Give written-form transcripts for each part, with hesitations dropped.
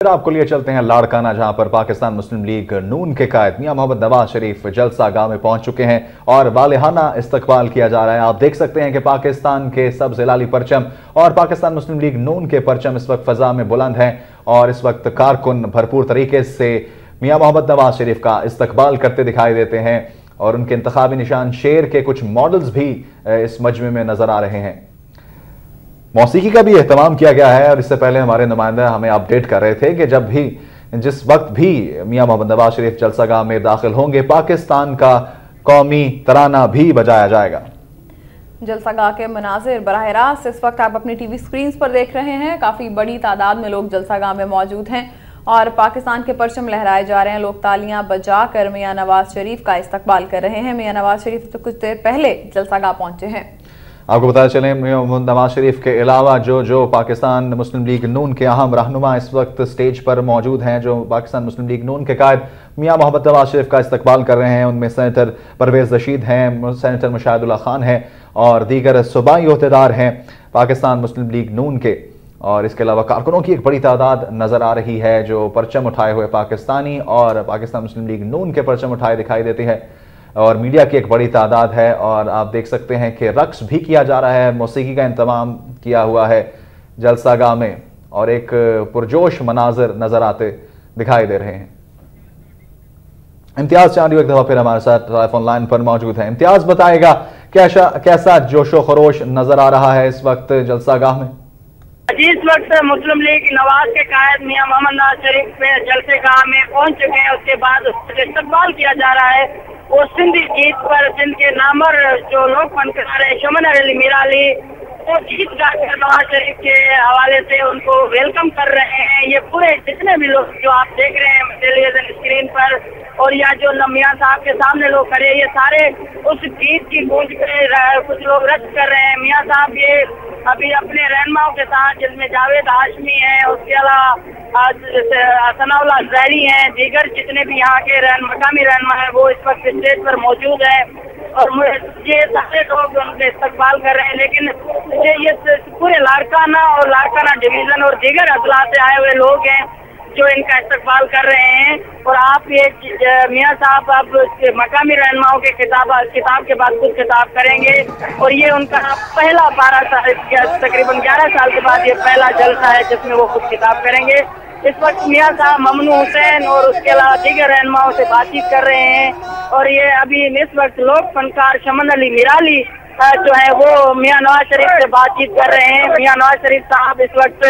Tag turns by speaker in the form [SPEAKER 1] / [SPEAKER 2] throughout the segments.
[SPEAKER 1] फिर आपको लिए चलते हैं लाड़काना, जहां पर पाकिस्तान मुस्लिम लीग नून के कायद मियां मोहम्मद नवाज शरीफ जलसा गाह में पहुंच चुके हैं और वालिहाना इस्तकबाल किया जा रहा है। आप देख सकते हैं कि पाकिस्तान के सब्ज़ हिलाली परचम और पाकिस्तान मुस्लिम लीग नून के परचम इस वक्त फ़ज़ा में बुलंद हैं और इस वक्त कारकुन भरपूर तरीके से मियां मोहम्मद नवाज शरीफ का इस्तकबाल करते दिखाई देते हैं और उनके इंतखाबी निशान शेर के कुछ मॉडल्स भी इस मजमे में नजर आ रहे हैं। मौसीकी का भी एहतमाम किया गया है और इससे पहले हमारे नुमाइंदा हमें अपडेट कर रहे थे कि जिस वक्त भी मियां मोहम्मद नवाज शरीफ जलसागाह में दाखिल होंगे, पाकिस्तान का कौमी तराना भी बजाया जाएगा।
[SPEAKER 2] जलसागाह के मनाजिर बराह रास्त इस वक्त आप अपनी टीवी स्क्रीन पर देख रहे हैं। काफी बड़ी तादाद में लोग जलसागाह में मौजूद हैं और पाकिस्तान के परचम लहराए जा रहे हैं। लोग तालियां बजाकर मियां नवाज शरीफ का इस्तकबाल कर रहे हैं। मियां नवाज शरीफ तो कुछ देर पहले जलसागाह पहुंचे हैं।
[SPEAKER 1] आपको बताया चले, मियां मोहम्मद नवाज शरीफ के अलावा जो पाकिस्तान मुस्लिम लीग नून के अहम रहनुमा इस वक्त स्टेज पर मौजूद हैं, जो पाकिस्तान मुस्लिम लीग नून के कायद मियां मोहम्मद नवाज शरीफ का इस्तकबाल कर रहे हैं। उनमें सेनेटर परवेज़ रशीद हैं, सेनेटर मुशाहिदुल्लाह खान हैं और दीगर सूबाई ओहदेदार हैं पाकिस्तान मुस्लिम लीग नून के। और इसके अलावा कारकुनों की एक बड़ी तादाद नज़र आ रही है जो परचम उठाए हुए पाकिस्तानी और पाकिस्तान मुस्लिम लीग नून के परचम उठाए दिखाई देते हैं और मीडिया की एक बड़ी तादाद है। और आप देख सकते हैं कि रक्स भी किया जा रहा है, मौसीकी का इंतजाम किया हुआ है जलसागाह में और एक पुरजोश मनाजिर नजर आते दिखाई दे रहे हैं। इम्तियाज चांदी एक दफा फिर हमारे साथ टेलीफोन लाइन पर मौजूद है। इम्तियाज बताएगा कैसा जोशो खरोश नजर आ रहा है इस वक्त जलसागाह में?
[SPEAKER 3] इस वक्त मुस्लिम लीग नवाज के कायद मियां मोहम्मद नवाज शरीफ पे जलसेगाह में पहुंच चुके हैं। उसके बाद उसका इस्तकबाल किया जा रहा है। वो सिंधी जीत पर सिंध के नामर जो लोग फनकार है शमन अली मीरा अली, वो जीत गाकर नवाज शरीफ के हवाले से उनको वेलकम कर रहे हैं। ये पूरे जितने भी लोग जो आप देख रहे हैं टेलीविजन स्क्रीन पर और या जो मियां साहब के सामने लोग खड़े, ये सारे उस जीत की गूंज पे कुछ लोग रद्द कर रहे हैं। मियां साहब ये अभी अपने रहनुमाओं के साथ, जिसमें जावेद हाशमी है, उसके अलावा सनाउल्लाह ज़हरी हैं, दीगर जितने भी यहाँ के मकामी रहनुमा है वो इस वक्त स्टेज पर मौजूद है और ये सारे लोग उनके इस्तकबाल कर रहे हैं। लेकिन ये पूरे लाड़काना और लाड़काना डिवीजन और दीगर अजला से आए हुए लोग हैं जो इनका इस्तकबाल कर रहे हैं। और आप ये मियां साहब अब मकामी रहनुमाओं के किताब के बाद कुछ खिताब करेंगे और ये उनका पहला 12 साल तकरीबन 11 साल के बाद ये पहला जलसा है जिसमें वो कुछ खिताब करेंगे। इस वक्त मियां साहब ममनू हुसैन और उसके अलावा दीगर रहनुमाओं से बातचीत कर रहे हैं और ये अभी इस वक्त लोक फनकार शमन अली मीरा अली जो है वो मियां नवाज शरीफ से बातचीत कर रहे हैं। मियां नवाज शरीफ साहब इस वक्त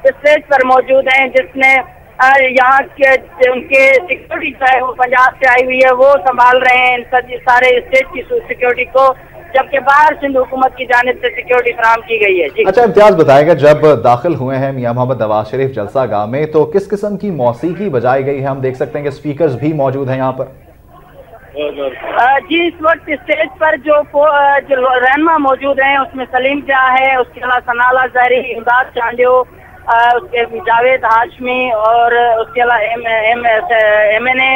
[SPEAKER 3] स्टेज पर मौजूद हैं, जिसने यहाँ के उनके सिक्योरिटी चाहे वो पंजाब से आई हुई है वो संभाल रहे हैं सारे स्टेज की सिक्योरिटी को, जबकि बाहर सिंध हुकूमत की जानिब से सिक्योरिटी फराहम की गई है। जी
[SPEAKER 1] अच्छा, इम्तियाज बताएगा, जब दाखिल हुए हैं मियां मोहम्मद नवाज शरीफ जलसागाह में तो किस किस्म की मौसीकी बजाई गई है? हम देख सकते हैं कि स्पीकर्स भी मौजूद हैं यहाँ पर।
[SPEAKER 3] जी, इस वक्त स्टेज पर जो रहनुमा मौजूद हैं उसमें सलीम जा है, उसके अलावा सनाउल्लाह ज़हरी, इमदाद चांडियो, उसके जावेद हाशमी और उसके अलावा MNA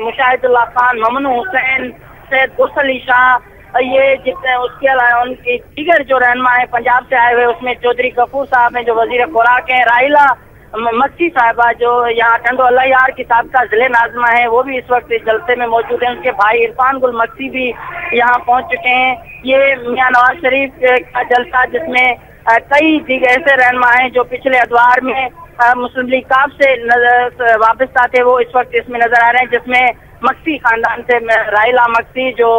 [SPEAKER 3] मुशाहिदुल्लाह खान, ममनू हुसैन, सैयद गुसली शाह, ये जितने उसके अलावा उनकी दीगर जो रहनुमा है पंजाब से आए हुए उसमें चौधरी गफूर साहब हैं जो वजीर खुराक हैं, राहिला मक्सी साहिबा जो यहाँ टंडो अल्लाह यार की साबका जिले नाजमा है वो भी इस वक्त इस जलसे में मौजूद हैं। उनके भाई इरफान गुल मक्सी भी यहाँ पहुँच चुके हैं। ये मियां नवाज शरीफ का जलसा जिसमें कई ऐसे रहनुमा हैं जो पिछले अदवार में मुस्लिम लीग काफ से वाबस्ता थे, वो इस वक्त इसमें नजर आ रहे हैं, जिसमें मक्सी खानदान से राहिला मक्सी जो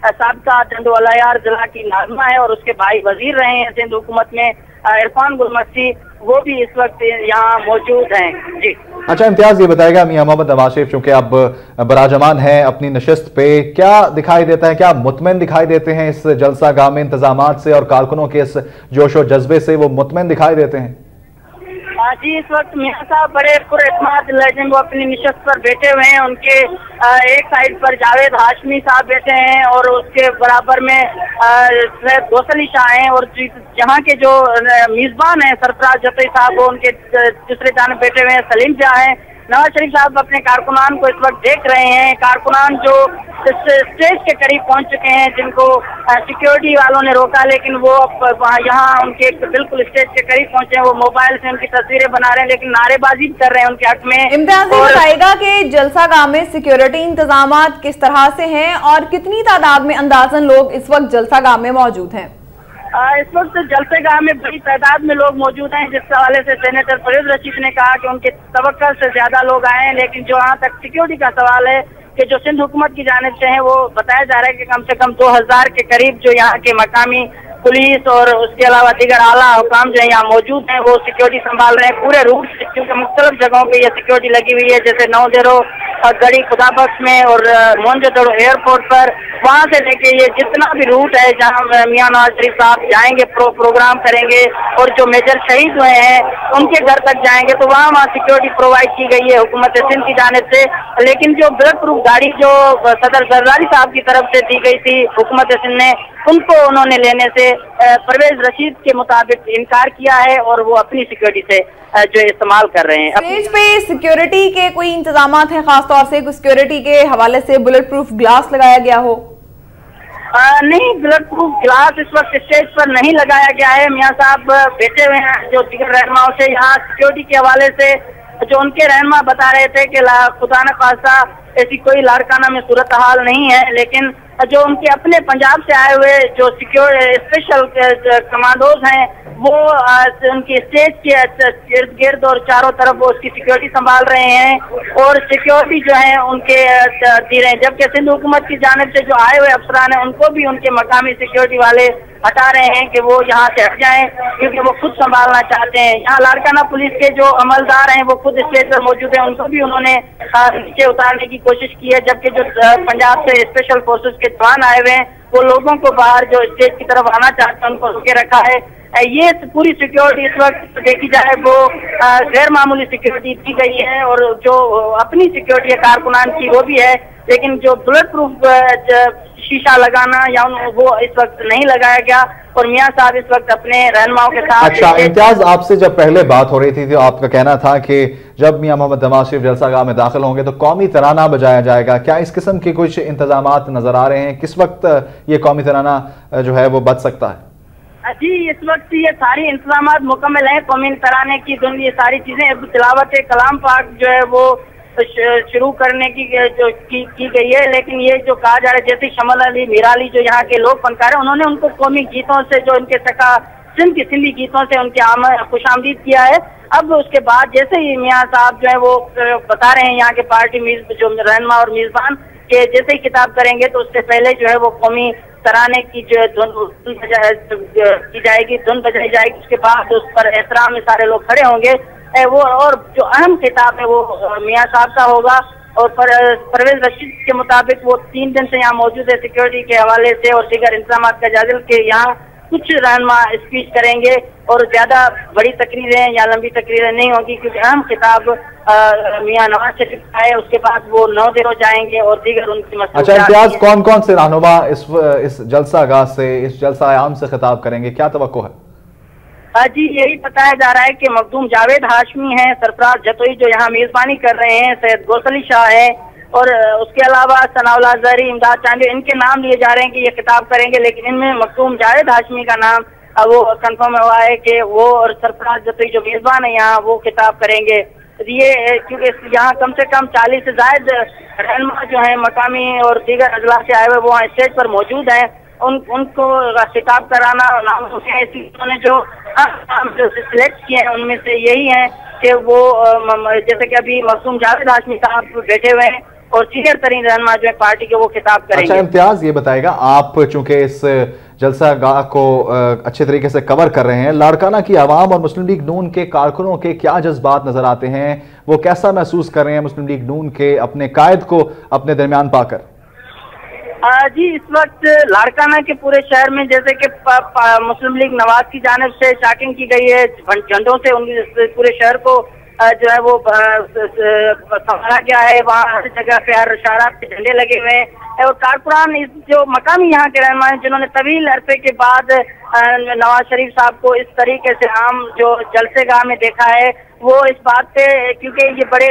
[SPEAKER 3] साबका टंडो अलायार जिला की नाजमा है और उसके भाई वजीर रहे हैं सिंध हुकूमत में, इरफान गुल मक्सी, वो भी इस वक्त यहाँ मौजूद हैं। जी
[SPEAKER 1] अच्छा, इम्तियाज ये बताएगा, मियां मोहम्मद नवाज शरीफ चूंकि अब बराजमान है अपनी नशिस्त पे, क्या दिखाई देता है, क्या मुतमईन दिखाई देते हैं इस जलसागाह में इंतजामात से और कारकुनों के इस जोशो जज्बे से वो मुतमईन दिखाई देते हैं?
[SPEAKER 3] जी, इस वक्त मियां साहब बड़े पुरएतमाद लहजे वो अपनी निशस्त पर बैठे हुए हैं। उनके एक साइड पर जावेद हाशमी साहब बैठे हैं और उसके बराबर में सैयद गौसली शाह हैं और जहाँ के जो मेजबान हैं सरफराज जतई साहब वो उनके दूसरे जाने बैठे हुए हैं, सलीम शाह हैं। नवाज शरीफ साहब अपने कारकुनान को इस वक्त देख रहे हैं। कारकुनान जो स्टेज के करीब पहुंच चुके हैं, जिनको सिक्योरिटी वालों ने रोका, लेकिन वो यहाँ उनके बिल्कुल स्टेज के करीब पहुंचे हैं। वो मोबाइल से उनकी तस्वीरें बना रहे हैं, लेकिन नारेबाजी कर रहे हैं उनके हक में।
[SPEAKER 2] इम्तियाज बताएगा कि जलसागाह में सिक्योरिटी इंतजामात किस तरह से हैं और कितनी तादाद में अंदाजन लोग इस वक्त जलसागाह में मौजूद हैं?
[SPEAKER 3] इस वक्त जलसेगाह में बड़ी तादाद में लोग मौजूद हैं, जिस हवाले से सेनेटर परवेज रशीद ने कहा कि उनके तवक्कुल से ज्यादा लोग आए हैं। लेकिन जो यहाँ तक सिक्योरिटी का सवाल है कि जो सिंध हुकूमत की जानिब से है, वो बताया जा रहा है कि कम से कम 2000 के करीब जो यहाँ के मकामी पुलिस और उसके अलावा दीगर आला हुकाम जो है यहाँ मौजूद हैं, वो सिक्योरिटी संभाल रहे हैं पूरे रूट से, क्योंकि मुख्तलिफ जगहों पे ये सिक्योरिटी लगी हुई है, जैसे नौदेरो गढ़ी खुदाबख्श में और मोहनजोदड़ो एयरपोर्ट पर। वहाँ से लेके ये जितना भी रूट है जहाँ मियां नवाज शरीफ साहब जाएंगे, प्रोग्राम करेंगे और जो मेजर शहीद हुए हैं उनके घर तक जाएंगे, तो वहाँ सिक्योरिटी प्रोवाइड की गई है हुकूमत सिंध की जानिब से। लेकिन जो बुलेट प्रूफ गाड़ी जो सदर जरदारी साहब की तरफ से दी गई थी हुकूमत सिंध ने, उनको उन्होंने लेने से परवेज रशीद के मुताबिक इनकार किया है और वो अपनी सिक्योरिटी से जो इस्तेमाल कर रहे हैं।
[SPEAKER 2] स्टेज पे सिक्योरिटी के कोई इंतजामात हैं, खासतौर से सिक्योरिटी के हवाले से बुलेट प्रूफ ग्लास लगाया गया हो?
[SPEAKER 3] नहीं, बुलेट प्रूफ ग्लास इस वक्त स्टेज पर नहीं लगाया गया है। मियां साहब बैठे हुए हैं जो दीगर रहनुमाओं से। यहाँ सिक्योरिटी के हवाले से जो उनके रहनुमा बता रहे थे कि खुदा न खास्ता ऐसी कोई लाड़काना में सूरत हाल नहीं है, लेकिन जो उनके अपने पंजाब से आए हुए जो स्पेशल कमांडोज हैं, वो उनकी स्टेज के इर्द गिर्द और चारों तरफ वो उसकी सिक्योरिटी संभाल रहे हैं और सिक्योरिटी जो है उनके दी रहे हैं। जबकि सिंध हुकूमत की जानिब से जो आए हुए अफसरान हैं, उनको भी उनके मकामी सिक्योरिटी वाले हटा रहे हैं कि वो यहाँ से हट जाएं, क्योंकि वो खुद संभालना चाहते हैं। यहाँ लाड़काना पुलिस के जो अमलदार हैं वो खुद स्टेज पर मौजूद हैं, उनको भी उन्होंने नीचे उतारने की कोशिश की है। जबकि जो पंजाब से स्पेशल फोर्सेस के जवान आए हुए हैं, वो लोगों को बाहर जो स्टेज की तरफ आना चाहते हैं उनको रोके रखा है। ये पूरी सिक्योरिटी इस वक्त देखी जाए वो गैर मामूली सिक्योरिटी दी गई है और जो अपनी सिक्योरिटी है कारकुनान की वो भी है, लेकिन जो बुलेट प्रूफ शीशा लगाना या वो इस वक्त नहीं लगाया गया। और मियां साहब इस वक्त अपने रहनुमाओं के साथ।
[SPEAKER 1] अच्छा इम्तियाज, आपसे जब पहले बात हो रही थी तो आपका कहना था कि जब मियां मोहम्मद नवाज शरीफ जलसागाह में दाखिल होंगे तो कौमी तराना बजाया जाएगा। क्या इस किस्म के कुछ इंतजामात नजर आ रहे हैं? किस वक्त ये कौमी तराना जो है वो बज सकता है?
[SPEAKER 3] जी, इस वक्त ये सारी इंतजामात मुकम्मल हैं कौमी तराने की। ये सारी चीजें अब तिलावत कलाम पाक जो है वो शुरू करने की जो की गई है। लेकिन ये जो कहा जा रहा है, जैसे शमल अली मीरा अली जो यहाँ के लोक फनकार है, उन्होंने उनको कौमी गीतों से जो उनके सका सिंध की सिंधी गीतों से उनके खुशामदीद किया है। अब उसके बाद जैसे ही मियां साहब जो है वो बता रहे हैं यहाँ के पार्टी जो रहनुमा और मेजबान के जैसे ही खिताब करेंगे तो उससे पहले जो है वो कौमी तराने की जो धुन की जाएगी, धुन बजाई जाएगी। उसके बाद उस पर एहतराम में सारे लोग खड़े होंगे वो, और जो अहम खिताब है वो मियां साहब का होगा। और परवेज रशीद के मुताबिक वो 3 दिन से यहाँ मौजूद है सिक्योरिटी के हवाले से और दीगर इंतजाम का जायजा के यहाँ कुछ रहनुमा स्पीच करेंगे और ज्यादा बड़ी तकरीरें या लंबी तकरीरें नहीं होगी, क्योंकि अहम खिताब मियां नवाज शरीफ का है। उसके बाद वो 9 देरों जाएंगे और दीगर उनकी मसला।
[SPEAKER 1] अच्छा इम्तियाज, कौन कौन से रहनुमा इस जलसागाह से, इस जलसा आम से खिताब करेंगे, क्या तवक्को है?
[SPEAKER 3] जी, यही बताया जा रहा है कि मखदूम जावेद हाशमी हैं, सरफराज जतोई जो यहाँ मेजबानी कर रहे हैं, सैयद गौसली शाह है और उसके अलावा सनाउल्लाह ज़हरी, इमदाद चांदी, इनके नाम लिए जा रहे हैं कि ये खिताब करेंगे। लेकिन इनमें मखदूम जावेद हाशमी का नाम वो कंफर्म हुआ है कि वो और सरफराज जतोई जो मेजबान है यहाँ वो खिताब करेंगे। ये क्योंकि यहाँ कम से कम 40 से ज्यादा रहनुमा जो है मकामी और दीगर अजला से आए हुए वो वहाँ स्टेज पर मौजूद हैं। उनको खिताब कराना उन्होंने जो सिलेक्ट किए हैं उनमें से यही है कि वो जैसे कि अभी मखदूम जावेद हाशमी साहब बैठे हुए हैं और सीनियर तरीन रहनुमा जो है पार्टी के वो खिताब करेंगे।
[SPEAKER 1] अच्छा इम्तियाज, ये बताएगा, आप चूंकि इस जलसागाह को अच्छे तरीके से कवर कर रहे हैं, लाड़काना की आवाम और मुस्लिम लीग नून के कारकुनों के क्या जज्बात नजर आते हैं? वो कैसा महसूस कर रहे हैं मुस्लिम लीग नून के अपने कायद को अपने दरमियान पाकर?
[SPEAKER 3] जी, इस वक्त लाड़काना के पूरे शहर में जैसे कि मुस्लिम लीग नवाज की जानिब से चैकिंग की गई है, झंडों से उनके पूरे शहर को जो है वो संभाला गया है। वहाँ हर जगह पे हर इशारा पे झंडे लगे हुए हैं और कारकुनान जो मकामी यहाँ के रहनुमा हैं जिन्होंने तवील अरसे के बाद नवाज शरीफ साहब को इस तरीके से आम जो जलसेगाह में देखा है, वो इस बात पे, क्योंकि ये बड़े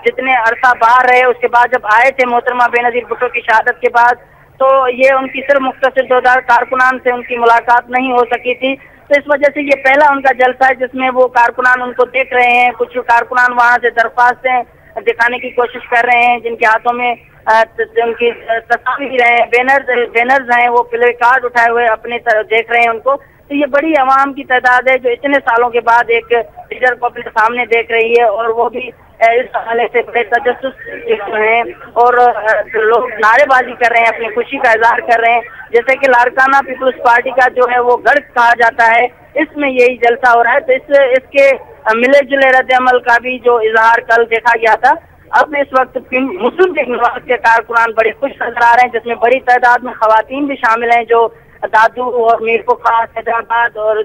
[SPEAKER 3] जितने अरसा बाहर रहे, उसके बाद जब आए थे मोहतरमा बेनजीर भुट्टो की शहादत के बाद, तो ये उनकी सिर्फ मुख्तसर 2000 कारकुनान से उनकी मुलाकात नहीं हो सकी थी। तो इस वजह से ये पहला उनका जलसा है जिसमें वो कारकुनान उनको देख रहे हैं। कुछ कारकुनान वहाँ से दरख्वास्तें दिखाने की कोशिश कर रहे हैं, जिनके हाथों में उनकी तस्वीर हैं, बैनर्स हैं, वो प्ले कार्ड उठाए हुए अपनी तरफ देख रहे हैं उनको। तो ये बड़ी आवाम की तादाद है जो इतने सालों के बाद एक लीडर को अपने सामने देख रही है, और वो भी इस हवाले से बड़े तजस्सुस हैं, और लोग नारेबाजी कर रहे हैं, अपनी खुशी का इजहार कर रहे हैं। जैसे कि लारकाना पीपल्स पार्टी का जो है वो गढ़ कहा जाता है, इसमें यही जलसा हो रहा है। तो इसके मिले जुले रद्द अमल का भी जो इजहार कल देखा गया था। अब इस वक्त मुस्लिम लीग नवाज के कारकुनान बड़े खुश नजर आ रहे हैं, जिसमें बड़ी तादाद में खवातीन भी शामिल हैं जो दादू और मीरपुखा, हैदराबाद और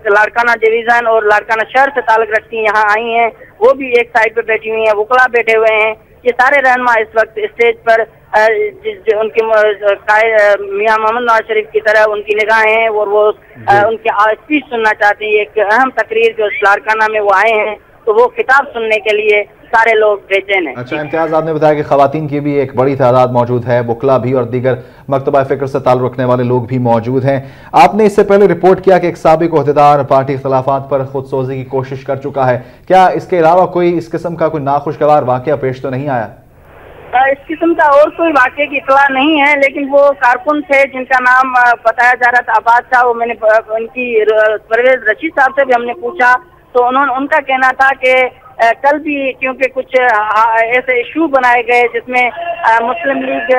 [SPEAKER 3] लारकाना डिवीजन और लारकाना शहर से ताल्लुक रखती यहाँ आई हैं। वो भी एक साइड पे बैठी हुई हैं, वकला बैठे हुए हैं। ये सारे रहनुमा इस वक्त स्टेज पर उनके मियां मोहम्मद नवाज शरीफ की तरह उनकी निगाहें हैं, और वो उनके स्पीच सुनना चाहते हैं। एक अहम तकरीर जो लारकाना में वो आए हैं, तो वो किताब सुनने के लिए सारे लोग बेचैन हैं।
[SPEAKER 1] अच्छा इम्तियाज, आपने बताया कि खवातीन की भी एक बड़ी तादाद मौजूद है, वकला भी और दीगर मकतबा फ़िक्र से ताल्लुक़ रखने वाले लोग भी मौजूद हैं। आपने इससे पहले रिपोर्ट किया कि एक साबिक ओहदेदार पार्टी इख्तिलाफात पर खुदसोजी की कोशिश कर चुका है। क्या इसके अलावा कोई इस किस्म का कोई नाखुशगवार वाक़या पेश तो नहीं आया?
[SPEAKER 3] इस किस्म का और कोई वाक़े की इत्तला नहीं है, लेकिन वो कारकुन थे जिनका नाम बताया जा रहा था आबाद था। वो मैंने उनकी परवेज रशीद साहब से भी हमने पूछा, तो उनका कहना था कि कल भी क्योंकि कुछ ऐसे इशू बनाए गए जिसमें मुस्लिम लीग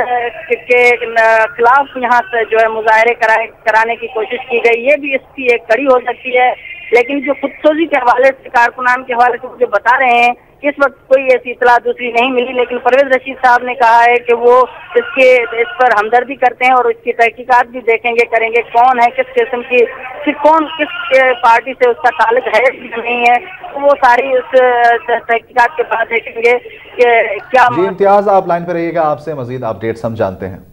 [SPEAKER 3] के खिलाफ यहाँ से जो है मुजाहरे कराने की कोशिश की गई। ये भी इसकी एक कड़ी हो सकती है, लेकिन जो खुदसोजी के हवाले से कारकुनान के हवाले से जो बता रहे हैं कि इस वक्त कोई ऐसी इतला दूसरी नहीं मिली। लेकिन परवेज रशीद साहब ने कहा है कि वो इस पर हमदर्दी करते हैं और इसकी तहकीकात भी करेंगे कौन है, किस किस्म की, किस पार्टी से उसका ताल्लुक है नहीं है, तो वो सारी उस तहकीकात के बाद देखेंगे कि क्या।
[SPEAKER 1] जी इम्तियाज, आप लाइन पर रहिएगा, आपसे मजीद अपडेट्स हम जानते हैं।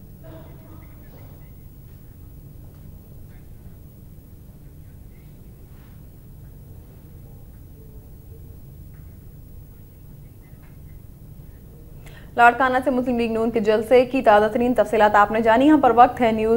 [SPEAKER 2] लाड़काना से मुस्लिम लीग नून के जलसे की ताज़ा तरीन तफसीलात आपने जानी। यहाँ पर वक्त है न्यूज़